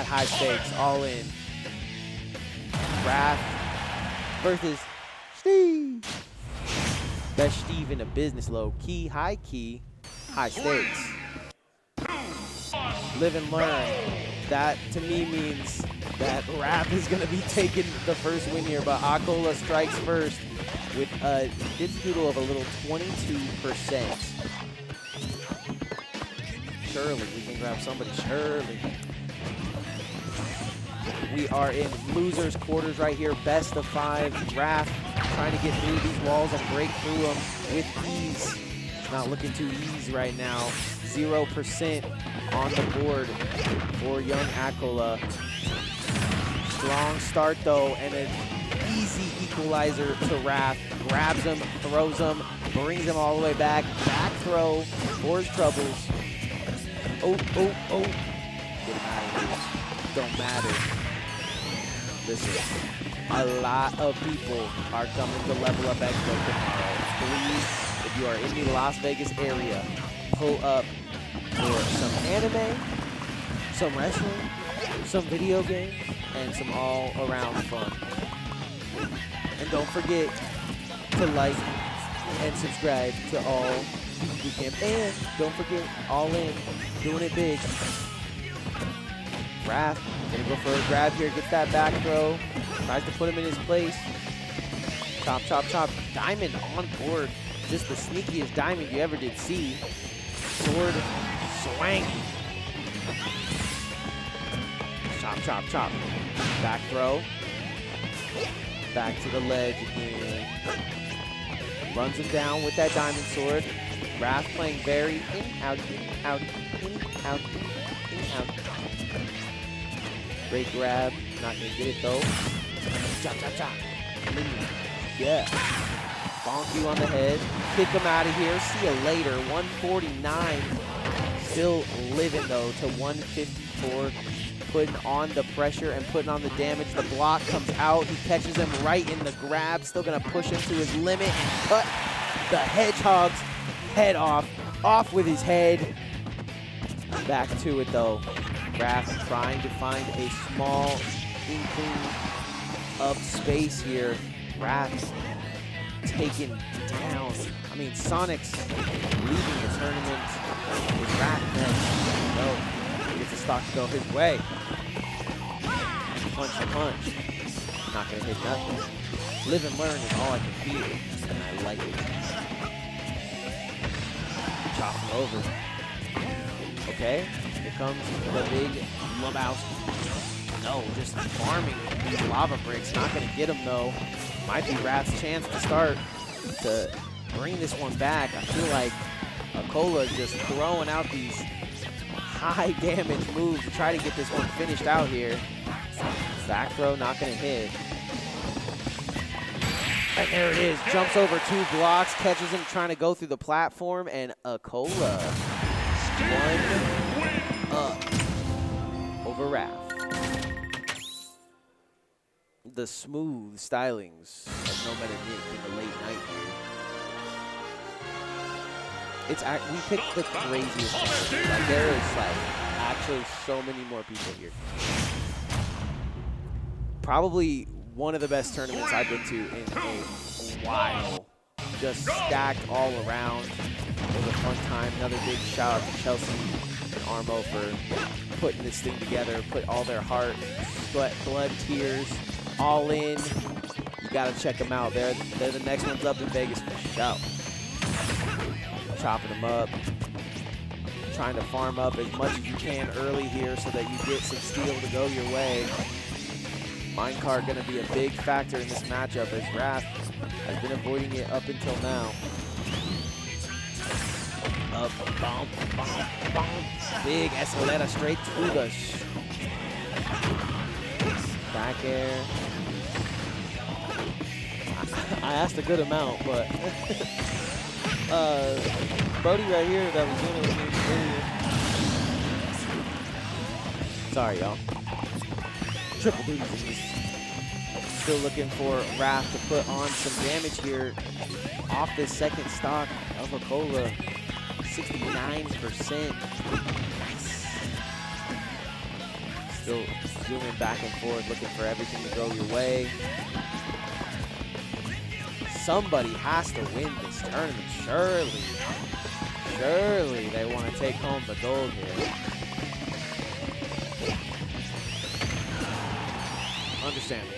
at high stakes, all in. Raph versus Steve. Best Steve in the business, low key, high stakes. Live and learn. That to me means that Raph is gonna be taking the first win here, but Acola strikes first with a Dipsdoodle of a little 22%. Surely we can grab somebody, surely. We are in losers quarters right here, best of 5. Raph trying to get through these walls and break through them with ease. Not looking too easy right now. 0% on the board for young Acola. Strong start though, and an easy equalizer to Raph. Grabs him, throws him, brings him all the way back. Back throw for his troubles. Oh. Get him out of here. Don't matter. Listen, a lot of people are coming to Level Up Expo tomorrow. Please, if you are in the Las Vegas area, pull up for some anime, some wrestling, some video games, and some all-around fun. And don't forget to like and subscribe to all VGBootCamp. And don't forget, All In, doing it big. Raph, gonna go for a grab here, gets that back throw, tries to put him in his place. Chop, chop, chop. Diamond on board. Just the sneakiest diamond you ever did see. Sword, swang. Chop, chop, chop. Back throw. Back to the ledge again. Runs him down with that diamond sword. Raph playing very in, out, in, out, in, out, in, out. Great grab. Not gonna get it though. Chop, chop, chop. Yeah. Bonk you on the head. Kick him out of here. See you later. 149. Still living though to 154. Putting on the pressure and putting on the damage. The block comes out. He catches him right in the grab. Still gonna push him to his limit and cut the Hedgehog's head off. Off with his head. Back to it though. Raph trying to find a small inkling of space here. Raph taken down. I mean, Sonic's leaving the tournament with Raph next. No, he gets the stock to go his way. Punch a punch. Not gonna hit nothing. Live and learn is all I can feel, and I like it. Chop him over. Okay, here comes the big Lebowski. No, just farming these lava bricks. Not gonna get him though. Might be Raph's chance to start to bring this one back. I feel like Acola just throwing out these high damage moves to try to get this one finished out here. Back throw, not gonna hit. And there it is, jumps over 2 blocks, catches him trying to go through the platform, and Acola 1 up over Raph. The smooth stylings of No Matter Nick in the late night here. It's we picked the craziest characters. Like there is like actually so many more people here. Probably one of the best tournaments I've been to in a while. Just stacked all around. It was a fun time. Another big shout out to Chelsea and Armo for putting this thing together. Put all their heart, sweat, blood, tears, all in. You gotta check them out. They're the next ones up in Vegas for sure. Chopping them up. Trying to farm up as much as you can early here so that you get some steel to go your way. Minecart gonna be a big factor in this matchup as Raph has been avoiding it up until now. Up, bump, bump, bump. Big Escalera straight to the back air. I asked a good amount, but Brody right here that was doing it with me earlier. Sorry, y'all. Triple duties. Still looking for Raph to put on some damage here off this second stock of Acola. 69%. Still zooming back and forth, looking for everything to go your way. Somebody has to win this tournament, surely. Surely they want to take home the gold here. Understandable.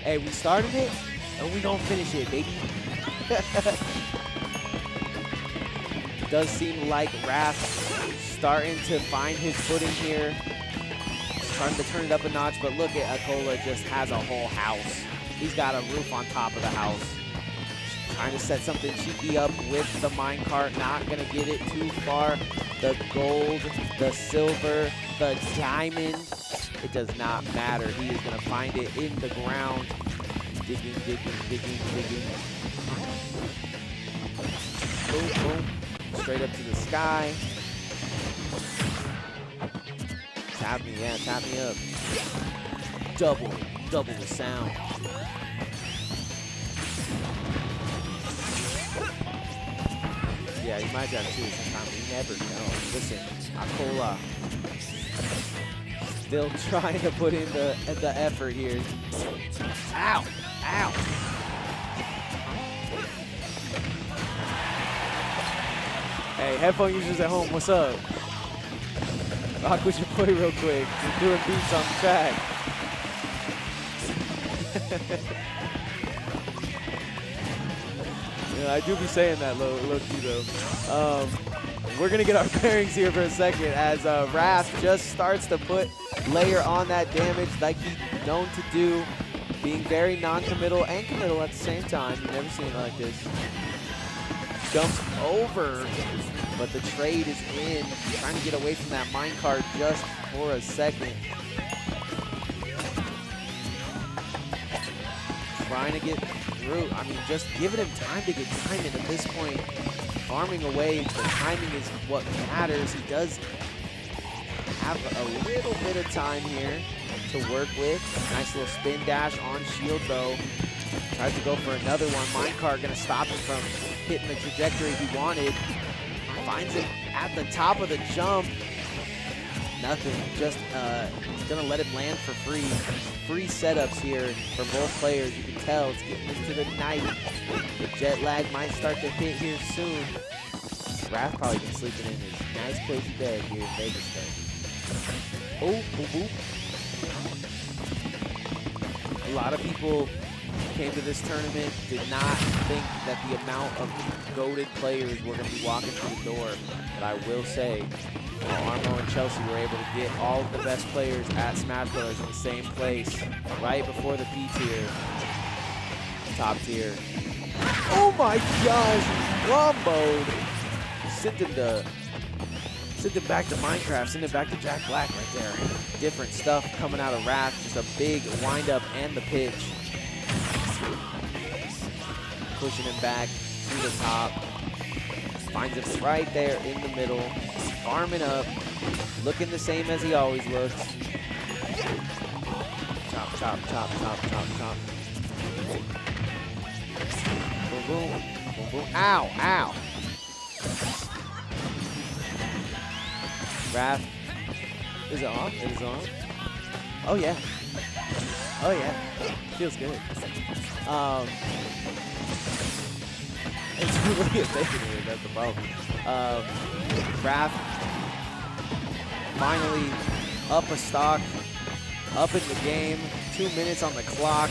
Hey, we started it, and we gonna finish it, baby. Does seem like Raph starting to find his footing here. Starting to turn it up a notch, but look at Acola, just has a whole house. He's got a roof on top of the house. Trying to set something cheeky up with the minecart, not gonna get it too far. The gold, the silver, the diamond, it does not matter. He is gonna find it in the ground. Digging, digging, digging, digging. Boom, boom. Straight up to the sky. Tap me, yeah, tap me up. Double the sound. Yeah, you might have two sometimes. You never know. Listen, Acola still trying to put in the effort here. Ow! Ow! Hey, headphone users at home, what's up? Rock with your boy real quick. Just doing beats on the track. Yeah, I do be saying that low key though. We're gonna get our bearings here for a second as Raph just starts to put layer on that damage like he's known to do, being very non-committal and committal at the same time. You've never seen it like this. Jumps over, but the trade is in. Trying to get away from that minecart just for a second. Trying to get through. I mean, just giving him time to get diamond at this point. Farming away, the timing is what matters. He does have a little bit of time here to work with. Nice little spin dash on shield though. Tries to go for another one. Minecart gonna stop him from hitting the trajectory he wanted. Finds him at the top of the jump. Nothing, just gonna let him land for free. Free setups here for both players. You can tell it's getting into the night. The jet lag might start to hit here soon. Raph probably been sleeping in his nice cozy bed here in Vegas though. Oh, boop, boop. A lot of people came to this tournament, did not think that the amount of goated players were going to be walking through the door. But I will say, Armo and Chelsea were able to get all of the best players at Smash Bros. In the same place, right before the B tier, top tier. Oh my gosh, womboed. Sent him back to Minecraft, sent him back to Jack Black right there. Different stuff coming out of Raph, just a big wind up and the pitch. Pushing him back to the top. Finds him right there in the middle. Farming up. Looking the same as he always looks. Chop, chop, chop, chop, chop, chop. Boom, boom. Boom, boom. Ow, ow. Raph. Is it on? It is on. Oh, yeah. Oh, yeah. Feels good. It's really effective here, that's the problem. Raph finally up a stock, up in the game, 2 minutes on the clock.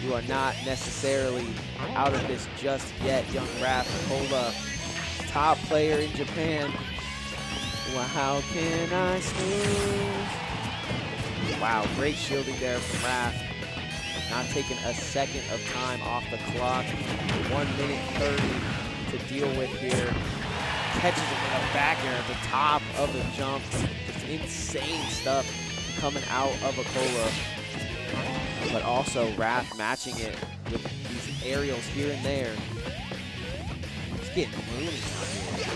You are not necessarily out of this just yet, young Raph. Acola, top player in Japan. Well, how can I snooze? Wow, great shielding there from Raph. Not taking a second of time off the clock. 1 minute 30 to deal with here. Catches him in a back air at the top of the jump. Just insane stuff coming out of Acola. But also Raph matching it with these aerials here and there. He's getting moody out here.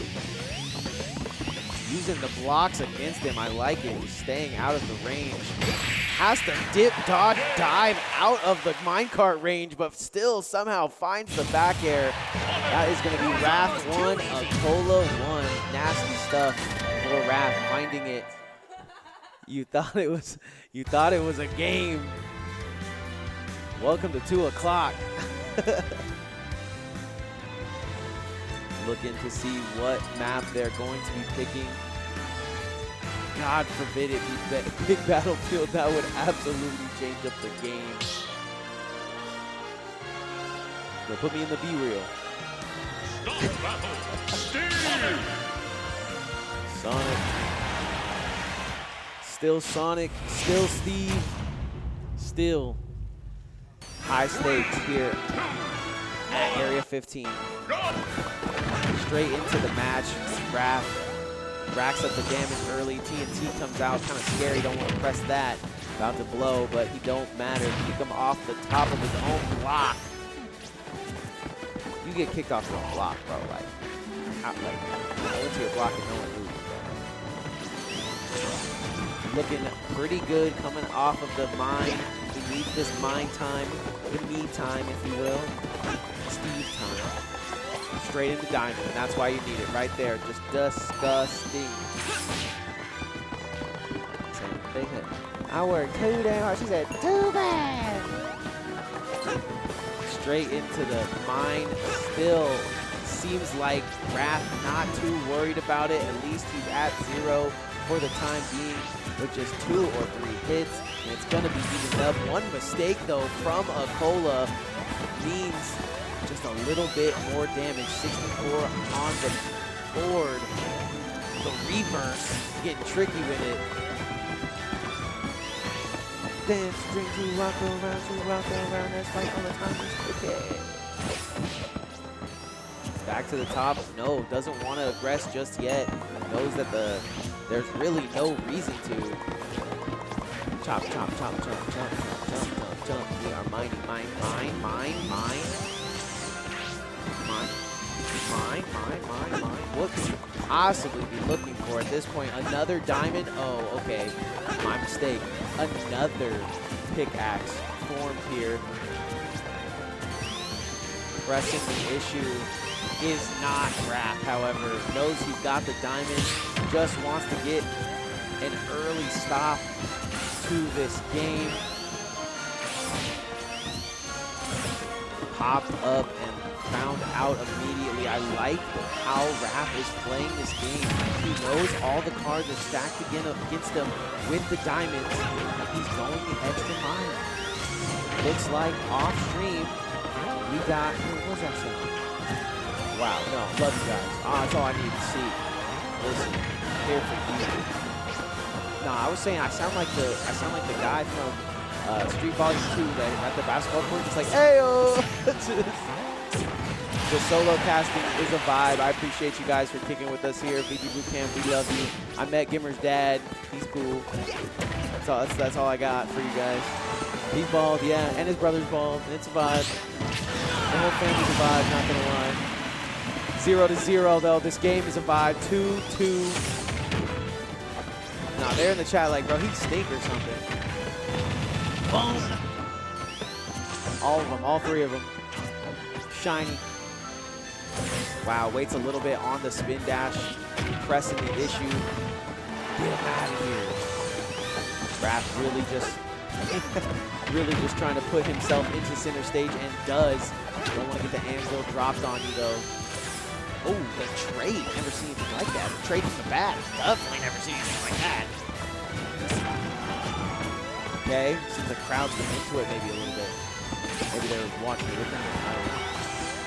Using the blocks against him, I like it. He's staying out of the range. Has to dip, dodge, dive out of the minecart range, but still somehow finds the back air. That is going to be Raph 1, Acola 1. Nasty stuff for Raph, finding it You thought it was a game. Welcome to 2 o'clock. Looking to see what map they're going to be picking. God forbid it be Big Battlefield. That would absolutely change up the game. They'll put me in the B reel. Sonic. Still Sonic. Still Steve. Still high stakes here at Area 15. Straight into the match. Raph racks up the damage early. TNT comes out, kind of scary. Don't want to press that. About to blow, but he don't matter. Kick him off the top of his own block. You get kicked off your own block, bro. Like go into your block and no one moves. Looking pretty good coming off of the mine. He needs this mine time, the me time, if you will. Steve time. Straight into diamond, and that's why you need it right there. Just disgusting. I worked too damn hard. She said, too bad. Straight into the mine. Still seems like Raph not too worried about it. At least he's at 0 for the time being with just 2 or 3 hits. And it's going to be evened up. One mistake, though, from acola means just a little bit more damage. 64 on the board. The reverse getting tricky with it. Dance, drink, to rock around, that's right on the time. Okay. Back to the top. No, doesn't want to aggress just yet. Knows that there's really no reason to. Chop, chop, chop, chop, chop, chop, chop, chop, chop. We are mining, mine. What could you possibly be looking for at this point? Another diamond? Oh, okay. My mistake. Another pickaxe formed here. Pressing the issue is not Raph, however. Knows he's got the diamond. Just wants to get an early stop to this game. Popped up and found out immediately. I like how Raph is playing this game. He knows all the cards are stacked against him with the diamonds. He's going the extra mile. Looks like off stream, we got, what was that saying? Wow, no, love you guys. That's all I need to see. Listen, here for you. No, I was saying I sound like the guy from Street Volume 2 that at the basketball court, just like, hey-oh! The solo casting is a vibe. I appreciate you guys for kicking with us here. VGBootCamp, we love you. I met Gimmer's dad. He's cool. That's all I got for you guys. He's bald, yeah, and his brother's bald. And it's a vibe. The whole family's a vibe, not gonna lie. 0-0 though. This game is a vibe. 2-2. Nah, they're in the chat like, bro, he'd stink or something. Boom. All of them, all 3 of them. Shiny. Wow, waits a little bit on the spin dash, pressing the issue. Get him out of here. Raph really just trying to put himself into center stage and does. Don't want to get the anvil dropped on you though. Oh, the trade. Never seen anything like that. The trade from the back. Definitely never seen anything like that. Okay, seems the crowd's been into it maybe a little bit. Maybe they were watching it with them.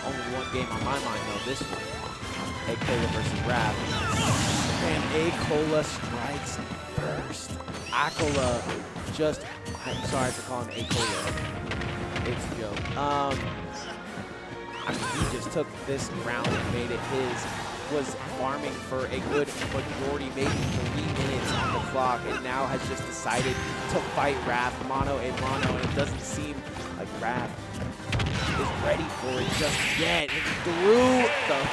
Only one game on my mind though, this one. acola versus Raph. And acola strikes first. acola just, I'm sorry for calling it acola. It's a joke. I mean, he just took this round and made it his. Was farming for a good majority, maybe 3 minutes on the clock, and now has just decided to fight Raph mano a mano, and it doesn't seem like Raph is ready for it just yet. And through the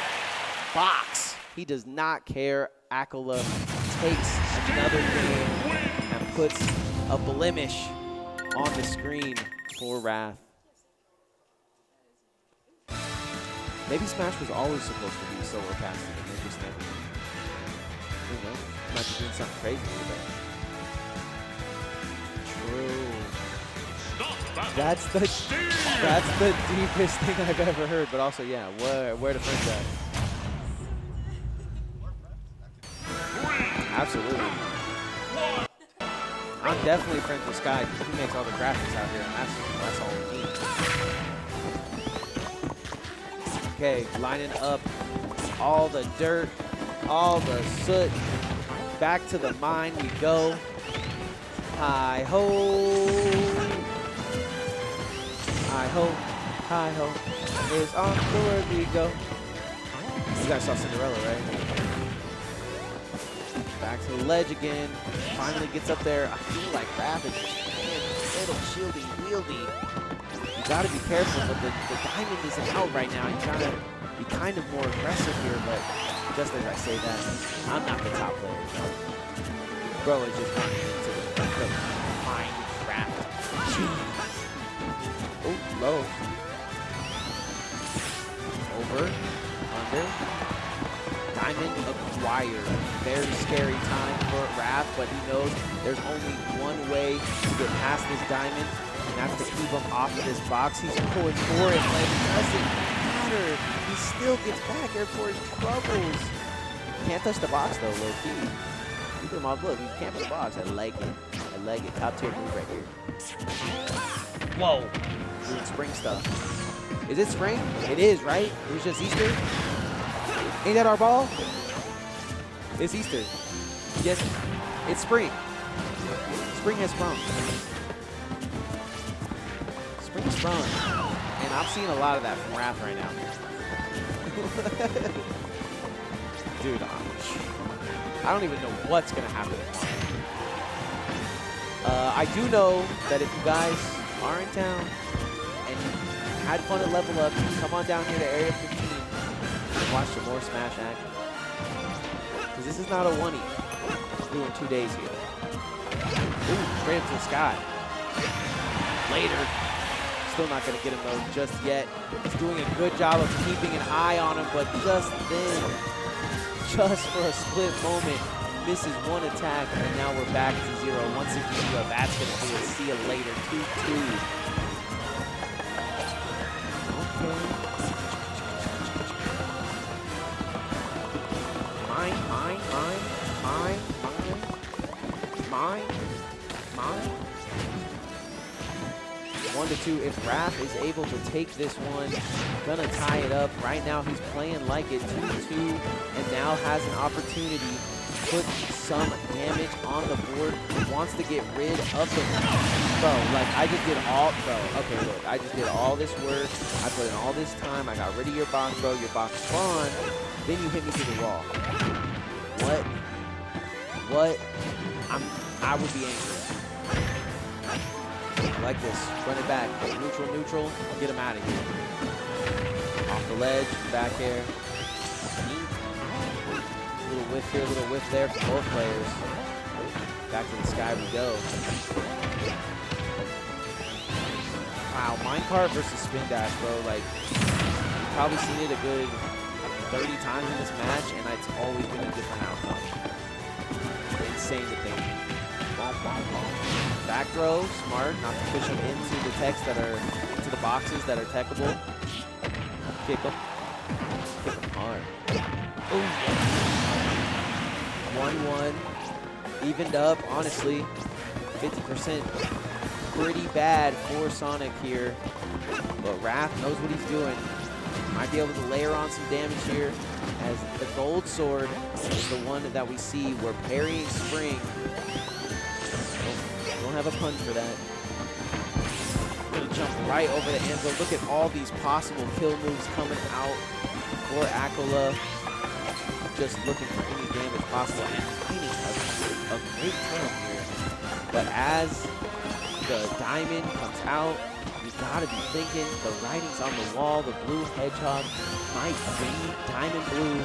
box, he does not care. acola takes another game and puts a blemish on the screen for Raph. Maybe Smash was always supposed to be solo casting, and they just never. Who knows? Might be doing something crazy with that. That's the deepest thing I've ever heard. But also, yeah, where the friends at? Absolutely. I'm definitely friends with Sky because he makes all the graphics out here, and that's all we need. Okay, lining up all the dirt, all the soot. Back to the mine we go. Hi-ho. Hi-ho. Hi-ho. It's onward we go. You guys saw Cinderella, right? Back to the ledge again. Finally gets up there. I feel like Raph is just playing a little shieldy, wieldy. You gotta be careful, but the diamond isn't out right now. You're trying to be kind of more aggressive here, but just as I say that, I'm not the top player. Bro is just running into the Minecraft. Jeez. Oh, low. Over. Under. Diamond acquired. Very scary time for Raph, but he knows there's only one way to get past this diamond, and that's to keep him off of this box. He's going for it, but it doesn't matter. He still gets back here for his troubles. Can't touch the box though, low key. Keep him off. Look, he can't touch the box. I like it. I like it. Top tier move right here. Whoa. Doing spring stuff. Is it spring? It is, right? It was just Easter? Ain't that our ball? It's Easter. Yes, it's spring. Spring has sprung. Spring has sprung. And I'm seeing a lot of that from Raph right now. Dude, I don't even know what's going to happen tomorrow. I do know that if you guys are in town and you had fun at Level Up, come on down here to Area 15 and watch some more Smash action. Because this is not a 1-E. We're doing 2 days here. Ooh, straight up to the sky. Later. Still not going to get him though just yet. He's doing a good job of keeping an eye on him, but just then, just for a split moment, misses one attack, and now we're back to 0. 160, that's going to do it. See you later. 2-2. Okay. Mine. 1-2. If Raph is able to take this one, gonna tie it up. Right now he's playing like it. 2-2, and now has an opportunity to put some damage on the board. Wants to get rid of the bro. Like I just did all okay, look, I just did all this work. I put in all this time. I got rid of your box, bro. Your box spawned. Then you hit me through the wall. What? I would be angry. Like this. Run it back. Neutral. Get him out of here. Off the ledge. Back air. Little whiff here, little whiff there for both players. Back to the sky we go. Wow, minecart versus spin dash, bro. Like, you've probably seen it a good 30 times in this match, and it's always been a different outcome. Insane to think. Back throw, smart, not to push him into the into the boxes that are techable. Kick him hard. Ooh. 1-1, evened up, honestly. 50% pretty bad for Sonic here. But Raph knows what he's doing. Might be able to layer on some damage here, as the gold sword is the one that we see. We're parrying spring. Don't have a pun for that. Gonna jump right over the Anvil. Look at all these possible kill moves coming out for acola. Just looking for any damage possible and finding a great turn here. But as the diamond comes out, you gotta be thinking the writing's on the wall. The blue hedgehog might be diamond blue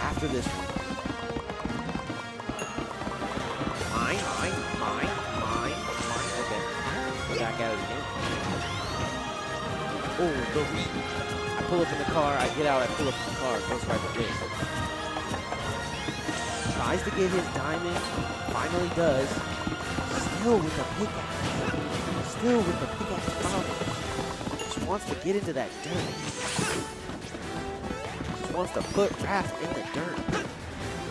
after this one. Mine. Okay. Back at it again. Oh, the read. I pull up in the car, I get out, I pull up in the car, goes right to this. Tries to get his diamond, finally does. Still with the pickaxe. Still with the big ass power. Just wants to get into that dirt. Just wants to put Raph in the dirt.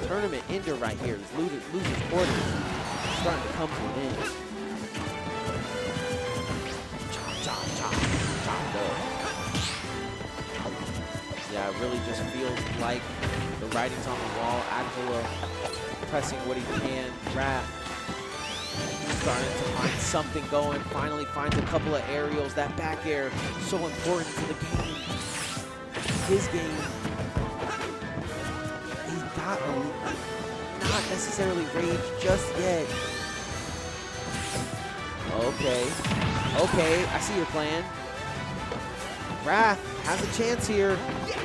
Tournament ender right here. He's losing quarters. Starting to come to an end. Chopped up. Yeah, it really just feels like the writing's on the wall. Acola pressing what he can. Raph starting to find something going. Finally finds a couple of aerials. That back air, so important to the game. His game. He's got not necessarily rage just yet. Okay, I see your plan. Raph has a chance here.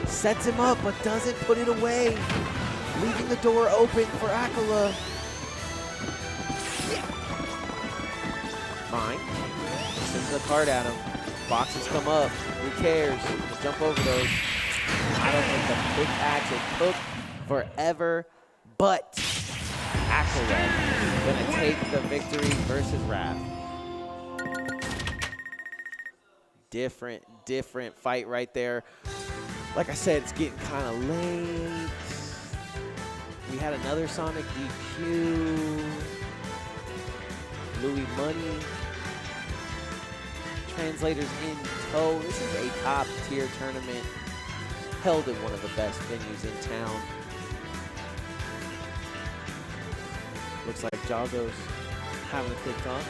Sets him up, but doesn't put it away. Leaving the door open for Acola. Fine. Sends the card at him. Boxes come up. Who cares? Just jump over those. I don't think the pickaxe, it took forever, but Acola gonna take the victory versus Raph. Different fight right there. Like I said, it's getting kind of late. We had another Sonic DQ. Louis Money. Translators in tow. This is a top tier tournament held in one of the best venues in town. Looks like Jago's having a good time.